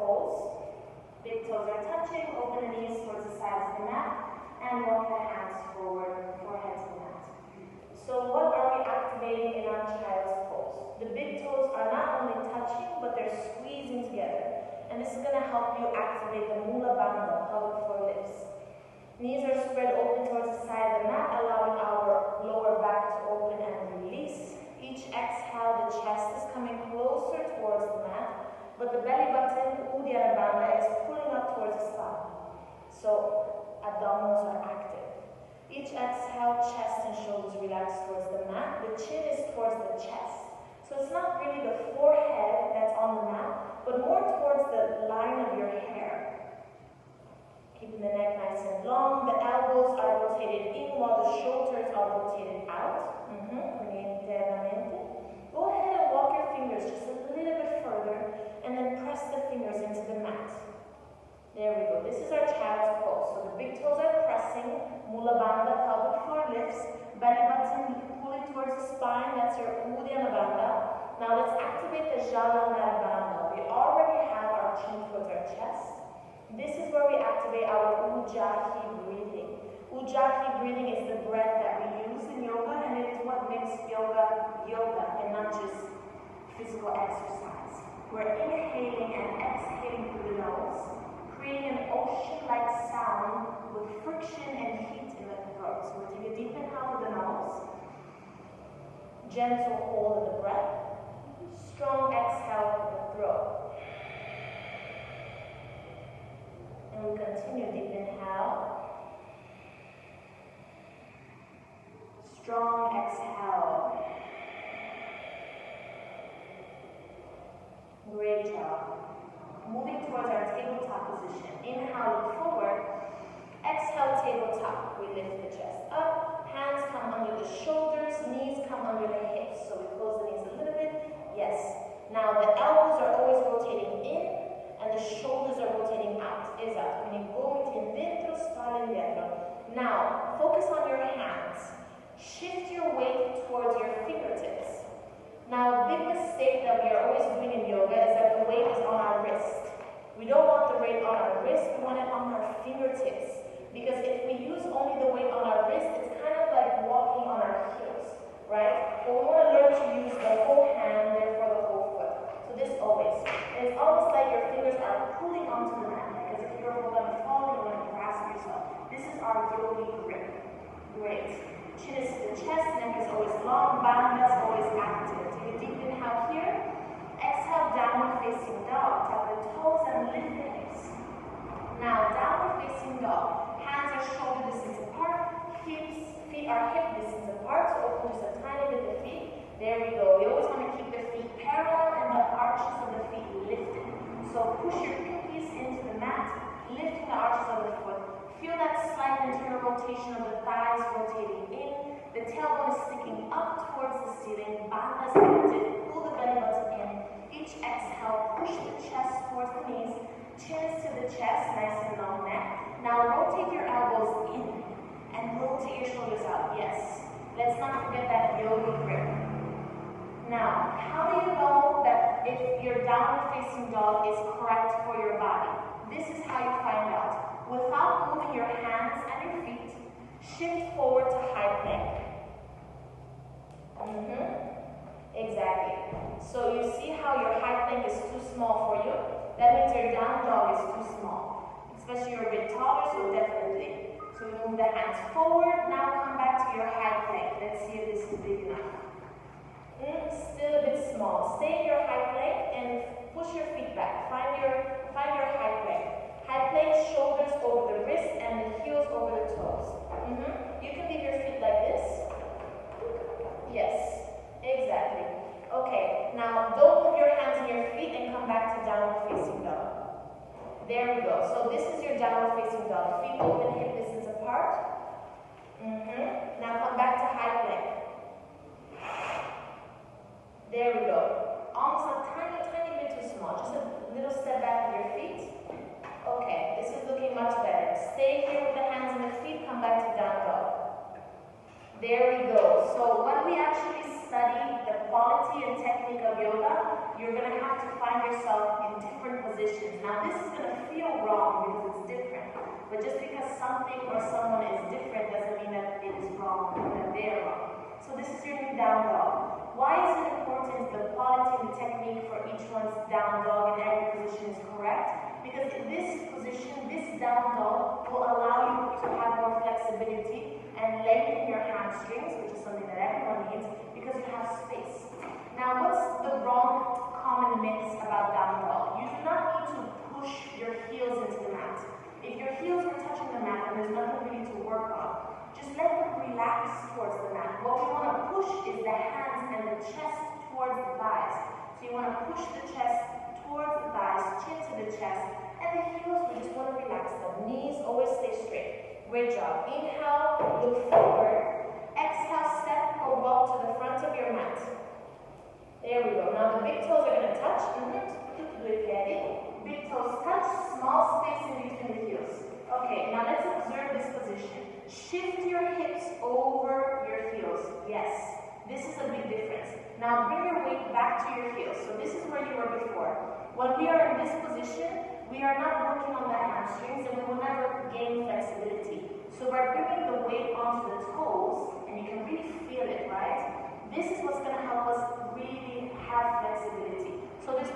toes. Big toes are touching, open the knees towards the sides of the mat, and walk the hands forward, forehead to the mat. So what are we activating in our child's pose? The big toes are not only touching, but they're squeezing together. And this is going to help you activate the mula bandha, pelvic floor lifts. Knees are spread open towards the side of the mat, allowing our lower back to open and release. Each exhale, the chest is coming closer towards the mat, but the belly button, uddiyana bandha, is pulling up towards the spine. So abdominals are active. Each exhale, chest and shoulders relax towards the mat. The chin is towards the chest. So it's not really the forehead that's on the mat, but more towards the line of your hair. Keeping the neck nice and long. The elbows are rotated in while the shoulders are rotated out. Go ahead and walk your fingers just a little bit further and then press the fingers into the mat. There we go. This is our child's pose. So the big toes are pressing, mula bandha, pelvic floor lifts, belly button pulling towards the spine. That's your uddiyana bandha. Now let's activate the jalandhara bandha. We already have our chin towards our chest. This is where we activate our ujjayi breathing. Ujjayi breathing is the breath that we use in yoga, and it is what makes yoga and not just physical exercise. We're inhaling and exhaling through the nose, creating an ocean-like sound with friction and heat in the throat. So we'll take a deep inhale through the nose, gentle hold of the breath, strong exhale through the throat. And we continue, deep inhale, strong exhale. Great job. Moving towards our tabletop position. Inhale, look forward. Exhale, tabletop. We lift the chest up. Hands come under the shoulders. Knees come under the hips. So we close the knees a little bit. Yes. Now the elbows are always rotating in and the shoulders are rotating out. Esatto. Quindi gomiti in dentro, spalle indietro. Now, focus on your hands. Shift your weight towards your fingertips. Now, a big mistake that we are always doing in yoga is that the weight is on our wrist. We don't want the weight on our wrist, we want it on our fingertips. Because if we use only the weight on our wrist, it's kind of like walking on our heels, right? But we want to learn to use the whole hand, therefore the whole foot. So this always. And it's almost like your fingers are pulling onto the mat, as if you're going to fall and you want to grasp yourself. This is our yogi grip. Great. Chin is to the chest, neck is always long, bandha is always active. Take a deep inhale here. Exhale, downward facing dog. Tap the toes and lift the hips. Now, downward facing dog. Hands are shoulder distance apart. Feet are hip distance apart. So open just a tiny bit the feet. There we go. We always want to keep the feet parallel and the arches of the feet lifted. So push your pinkies into the mat, lifting the arches of the foot. Feel that slight internal rotation of the thighs rotating in. The tailbone is sticking up towards the ceiling. Bandha is active. Pull the belly button in. Each exhale, push the chest towards the knees. Chins to the chest, nice and long neck. Now rotate your elbows in and rotate your shoulders out. Yes. Let's not forget that yogi grip. Now, how do you know that if your downward facing dog is correct for your body? This is how you find out. Without moving your hands and your feet, shift forward to high plank. Exactly. So you see how your high plank is too small for you? That means your down dog is too small. Especially you're a bit taller, so definitely. So we move the hands forward. Now come back to your high plank. Let's see if this is big enough. Still a bit small. Stay in your high plank and push your feet back. Find your high plank. High plank, shoulders over the wrist and the heels over the toes. You can leave your feet like this. Yes, exactly. Okay, now don't move your hands and your feet and come back to downward facing dog. There we go. So this is your downward facing dog. Feet open, hip distance apart. Now come back to high plank. There we go. Almost a tiny bit too small. Just a little step back with your feet. Okay, this is looking much better. Stay here with the hands and the feet. Come back to down dog. There we go. So when we actually study the quality and technique of yoga, you're going to have to find yourself in different positions. Now this is going to feel wrong because it's different, but just because something or someone is different doesn't mean that it is wrong or that they are wrong. So this is your new down dog. Why is it important the quality and the technique for each one's down dog and every position is correct? Because in this position, this down dog will allow you to have more flexibility and lengthen your hamstrings, which is something that everyone needs, because you have space. Now, what's the wrong common myths about down dog? You do not need to push your heels into the mat. If your heels are touching the mat and there's nothing really to work on, just let them relax towards the mat. What we want to push is the hands and the chest towards the thighs. So you want to push the chest towards the thighs, chin to the chest, and the heels, we just want to relax them. Knees always stay straight. Great job. Inhale, look forward. Exhale, step or walk to the front of your mat. There we go. Now the big toes are going to touch. Big toes touch, small space in between the heels. Okay, now let's observe this position. Shift your hips over your heels. Yes, this is a big difference. Now bring your weight back to your heels. So this is where you were before. When we are in this position, we are not working on the hamstrings and we will never gain flexibility. So by bringing the weight onto the toes, and you can really feel it, right? This is what's going to help us really have flexibility. So there's